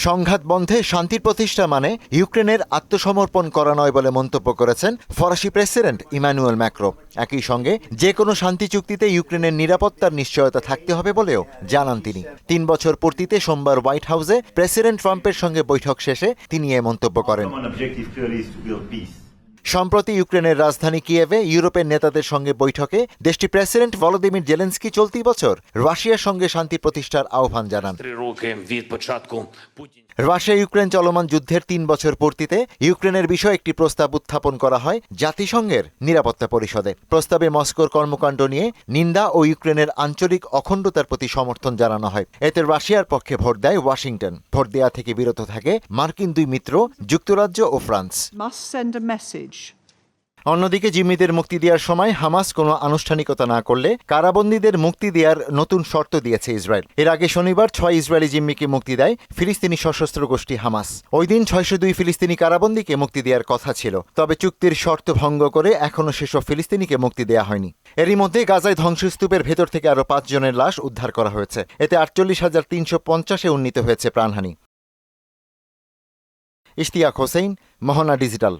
সংঘাত বন্ধে শান্তির প্রতিষ্ঠা মানে ইউক্রেনের আত্মসমর্পণ করা নয় বলে মন্তব্য করেছেন ফরাসি প্রেসিডেন্ট ইমানুয়েল ম্যাক্রো। একই সঙ্গে যে কোনো শান্তি চুক্তিতে ইউক্রেনের নিরাপত্তার নিশ্চয়তা থাকতে হবে বলেও জানান তিনি। ৩ বছর পূর্তিতে সোমবার হোয়াইট হাউসে প্রেসিডেন্ট ট্রাম্পের সঙ্গে বৈঠক শেষে তিনি এ মন্তব্য করেন। সম্প্রতি ইউক্রেনের রাজধানী কিয়েভে ইউরোপের নেতাদের সঙ্গে বৈঠকে দেশটির প্রেসিডেন্ট ভলোদিমির জেলেনস্কি চলতি বছর রাশিয়ার সঙ্গে শান্তি প্রতিষ্ঠার আহ্বান জানান। রাশিয়া ইউক্রেন চলমান যুদ্ধের ৩ বছর পূর্তিতে ইউক্রেনের বিষয়ে একটি প্রস্তাব উত্থাপন করা হয় জাতিসংঘের নিরাপত্তা পরিষদে। প্রস্তাবে মস্কোর কর্মকাণ্ড নিয়ে নিন্দা ও ইউক্রেনের আঞ্চলিক অখণ্ডতার প্রতি সমর্থন জানানো হয়। এতে রাশিয়ার পক্ষে ভোট দেয় ওয়াশিংটন। ভোট দেয়া থেকে বিরত থাকে মার্কিন দুই মিত্র যুক্তরাজ্য ও ফ্রান্স। অন্যদিকে জিম্মিদের মুক্তি দেওয়ার সময় হামাস কোনো আনুষ্ঠানিকতা না করলে কারাবন্দীদের মুক্তি দেওয়ার নতুন শর্ত দিয়েছে ইসরায়েল। এর আগে শনিবার ৬ ইসরায়েলি জিম্মিকে মুক্তি দেয় ফিলিস্তিনি সশস্ত্র গোষ্ঠী হামাস। ওই দিন ৬০২ ফিলিস্তিনি কারাবন্দীকে মুক্তি দেওয়ার কথা ছিল, তবে চুক্তির শর্ত ভঙ্গ করে এখনও সেসব ফিলিস্তিনিকে মুক্তি দেওয়া হয়নি। এরই মধ্যে গাজায় ধ্বংসস্তূপের ভেতর থেকে আরও ৫ জনের লাশ উদ্ধার করা হয়েছে। এতে ৪৮,৩৫০-এ উন্নীত হয়েছে প্রাণহানি। ইশতিয়াক হোসেন, মোহনা ডিজিটাল।